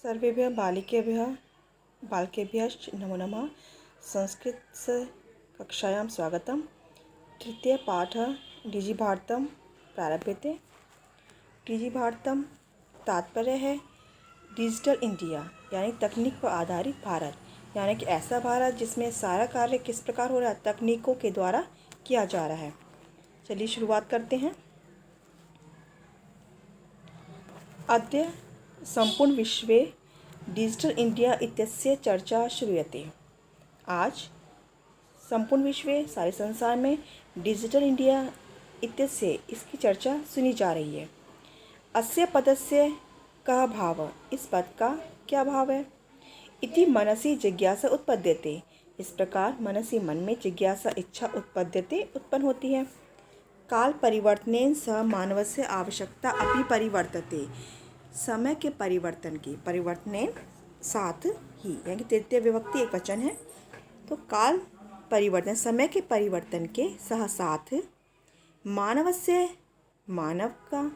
सर्वेभ्यः बालकेभ्यः नमो नमः। संस्कृतकक्षायां स्वागतम्। तृतीयपाठः डिजिभारतं प्रारभ्यते। डिजिभारतं तात्पर्य है डिजिटल इंडिया यानी तकनीक पर आधारित भारत, यानी कि ऐसा भारत जिसमें सारा कार्य किस प्रकार हो रहा है, तकनीकों के द्वारा किया जा रहा है। चलिए शुरुआत करते हैं। अद्य सम्पूर्ण विश्वे डिजिटल इंडिया इत्यस्य चर्चा श्रूयते। आज संपूर्ण विश्वे सारे संसार में डिजिटल इंडिया इत्यस्य इसकी चर्चा सुनी जा रही है। अस्य पदस्य कः भावः, इस पद का क्या भाव है। इति मनसि जिज्ञासा उत्पद्यते, इस प्रकार मनसि मन में जिज्ञासा इच्छा उत्पन्न होती है। काल परिवर्तनेन सह मानवस्य आवश्यकता अपि परिवर्तते, समय के परिवर्तनेन साथ ही, यानी तृतीय विभक्ति एक वचन है, तो काल परिवर्तन समय के परिवर्तन के साथ मानव का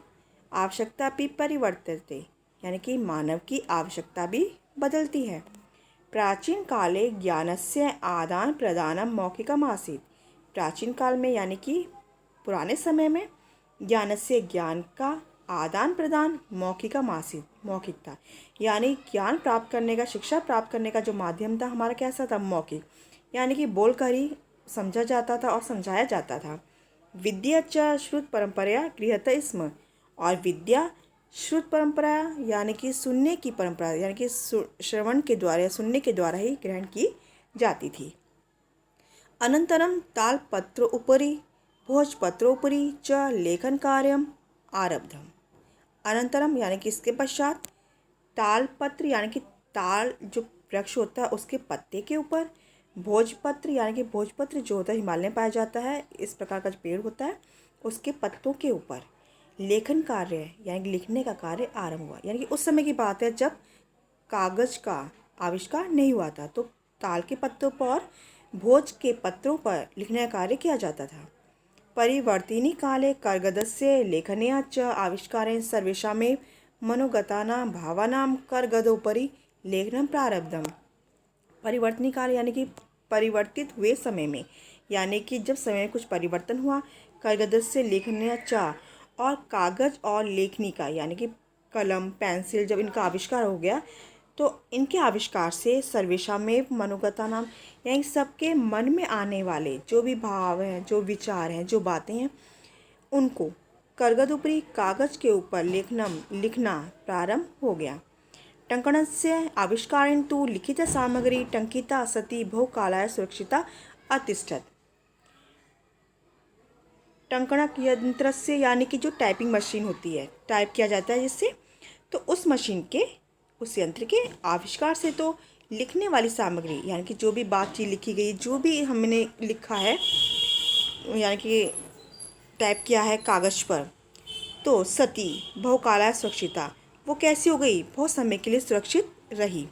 आवश्यकता भी परिवर्तते, यानी कि मानव की आवश्यकता भी बदलती है। प्राचीन काले ज्ञानस्य आदान प्रदानम मौखिकम आसीत्, प्राचीन काल में यानी कि पुराने समय में ज्ञानस्य ज्ञान का आदान प्रदान मौखिकम आसीत्, मौखिक था, यानी ज्ञान प्राप्त करने का, शिक्षा प्राप्त करने का जो माध्यम था हमारा कैसा था, मौखिक, यानी कि बोलकर ही समझा जाता था और समझाया जाता था। विद्या च श्रुत परंपरा गृह्यते स्म, और विद्या श्रुत परंपरा यानी कि सुनने की परंपरा, यानी कि श्रवण के द्वारा या सुनने के द्वारा ही ग्रहण की जाती थी। अनंतरम तालपत्र उपरि भोजपत्रोपरि च लेखन कार्यम आरब्धम। अनंतरम यानी कि इसके पश्चात तालपत्र यानी कि ताल जो वृक्ष होता है उसके पत्ते के ऊपर, भोजपत्र यानी कि भोजपत्र जो होता है हिमालय में पाया जाता है, इस प्रकार का जो पेड़ होता है उसके पत्तों के ऊपर लेखन कार्य यानी कि लिखने का कार्य आरंभ हुआ। यानी कि उस समय की बात है जब कागज़ का आविष्कार नहीं हुआ था, तो ताल के पत्तों पर, भोज के पत्रों पर लिखने का कार्य किया जाता था। परिवर्तिनी काले कर्गदस्य लेखनया च आविष्कारेण सर्वेषामेव मनोगतानां भावानां कर्गदोपरि लेखनं प्रारब्धम। परिवर्तनी काल यानी कि परिवर्तित हुए समय में, यानी कि जब समय में कुछ परिवर्तन हुआ, कर्गदस्य लेखनया च, और कागज़ और लेखनी का यानी कि कलम पेंसिल जब इनका आविष्कार हो गया, तो इनके आविष्कार से सर्वेषामेव मनोगतानां यानी सबके मन में आने वाले जो भी भाव हैं, जो विचार हैं, जो बातें हैं, उनको कर्गद ऊपरी कागज़ के ऊपर लिखना प्रारंभ हो गया। टंकणस्य आविष्कारेण तु लिखित सामग्री टंकिता सती बहुकालाय सुरक्षिता अतिष्ठत। टंकणक यंत्र से यानी कि जो टाइपिंग मशीन होती है, टाइप किया जाता है जिससे, तो उस उस यंत्र के आविष्कार से तो लिखने वाली सामग्री यानी कि जो भी बातचीत लिखी गई, जो भी हमने लिखा है यानी कि टाइप किया है कागज़ पर, तो सती बहुकाला सुरक्षिता, वो कैसी हो गई, बहुत समय के लिए सुरक्षित रही।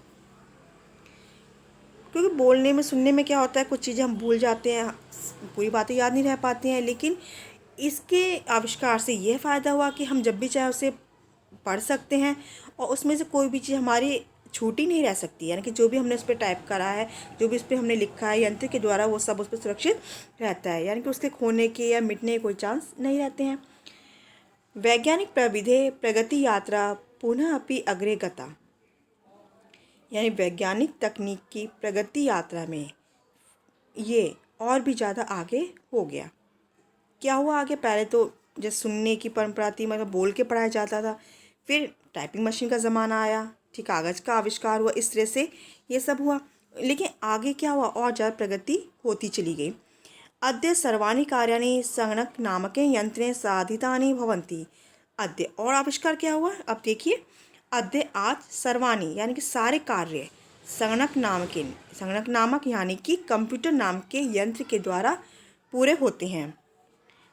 क्योंकि बोलने में, सुनने में क्या होता है, कुछ चीज़ें हम भूल जाते हैं, पूरी बातें याद नहीं रह पाती हैं, लेकिन इसके आविष्कार से यह फ़ायदा हुआ कि हम जब भी चाहे उसे पढ़ सकते हैं और उसमें से कोई भी चीज़ हमारी छूटी नहीं रह सकती, यानी कि जो भी हमने उस पर टाइप करा है, जो भी उस पर हमने लिखा है यंत्र के द्वारा, वो सब उस पर सुरक्षित रहता है, यानी कि उसके खोने के या मिटने के कोई चांस नहीं रहते हैं। वैज्ञानिक प्रविधे प्रगति यात्रा पुनः अपि अग्रे गता, यानी वैज्ञानिक तकनीक की प्रगति यात्रा में ये और भी ज़्यादा आगे हो गया। क्या हुआ आगे, पहले तो जैसे सुनने की परंपरा थी, मतलब बोल के पढ़ाया जाता था, फिर टाइपिंग मशीन का ज़माना आया, ठीक, कागज़ का आविष्कार हुआ, इस तरह से ये सब हुआ। लेकिन आगे क्या हुआ, और ज़्यादा प्रगति होती चली गई। अद्य सर्वाणि कार्याणि संगणक नामके यंत्रेण साधितानि भवन्ति। अद्य और आविष्कार क्या हुआ, अब देखिए, अद्य आज सर्वाणि यानी कि सारे कार्य संगणक नामक यानी कि कंप्यूटर नाम के यंत्र के द्वारा पूरे होते हैं।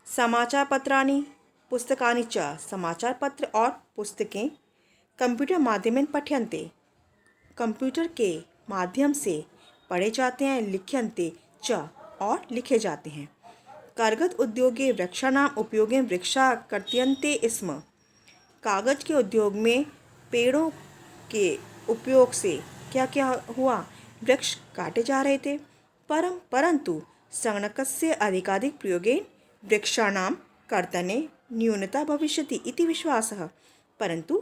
समाचार पत्राणि पुस्तकानि च, समाचार पत्र और पुस्तकें कंप्यूटर माध्यमेन पठ्यन्ते, कंप्यूटर के माध्यम से पढ़े जाते हैं। लिख्यन्ते च, और लिखे जाते हैं। कागज उद्योगे वृक्षाणाम उपयोगे वृक्षा कर्त्यन्ते स्म, कागज के उद्योग में पेड़ों के उपयोग से क्या क्या हुआ, वृक्ष काटे जा रहे थे। परंतु संगणकस्य अधिकाधिक प्रयोगेन वृक्षाणां कर्तने न्यूनता भविष्यति इति विश्वासः। परंतु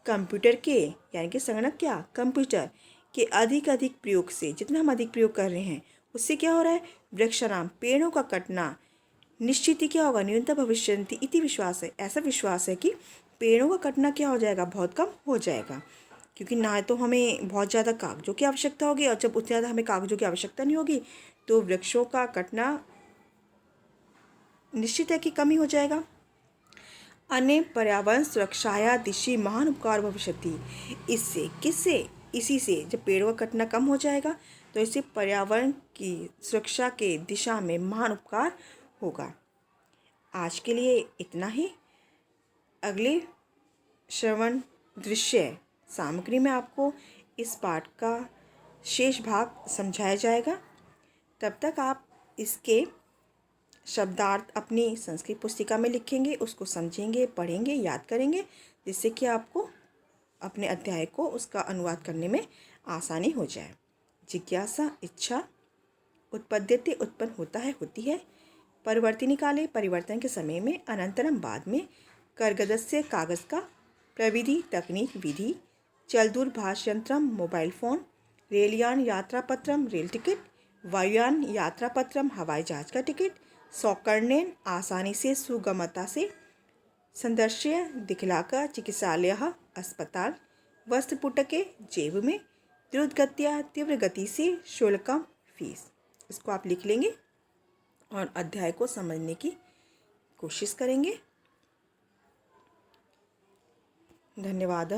कंप्यूटर के यानी कि संगणक क्या, कंप्यूटर के अधिक प्रयोग से, जितना हम अधिक प्रयोग कर रहे हैं उससे क्या हो रहा है, वृक्षाणाम पेड़ों का कटना निश्चित ही क्या होगा, न्यूनतम भविष्यन्ति इति विश्वास है। ऐसा विश्वास है कि पेड़ों का कटना क्या हो जाएगा, बहुत कम हो जाएगा। क्योंकि ना तो हमें बहुत ज़्यादा कागजों की आवश्यकता होगी, और जब उतनी ज़्यादा हमें कागजों की आवश्यकता नहीं होगी तो वृक्षों का कटना निश्चित है कि कमी हो जाएगा। अन्य पर्यावरण सुरक्षाया दिशि महान उपकार भविष्यति। इससे किससे, इसी से जब पेड़ों का कटना कम हो जाएगा तो इससे पर्यावरण की सुरक्षा के दिशा में महान उपकार होगा। आज के लिए इतना ही। अगले श्रवण दृश्य सामग्री में आपको इस पाठ का शेष भाग समझाया जाएगा। तब तक आप इसके शब्दार्थ अपनी संस्कृत पुस्तिका में लिखेंगे, उसको समझेंगे, पढ़ेंगे, याद करेंगे, जिससे कि आपको अपने अध्याय को उसका अनुवाद करने में आसानी हो जाए। जिज्ञासा इच्छा उत्पद्यते उत्पन्न होता है, होती है। परिवर्तिनी काले परिवर्तन के समय में, अनंतरम बाद में, करगदस्य कागज का, प्रविधि तकनीक विधि, चल दूरभाष यंत्रम मोबाइल फ़ोन, रेलयान यात्रा पत्रम रेल टिकट, वायुयान यात्रा पत्रम हवाई जहाज का टिकट, सौकर्णेन आसानी से सुगमता से संदर्श्य दिखलाकर चिकित्सालय अस्पताल वस्त्रपुटके जेब में द्रुतगत्या तीव्र गति से शुल्कम फीस। इसको आप लिख लेंगे और अध्याय को समझने की कोशिश करेंगे। धन्यवाद।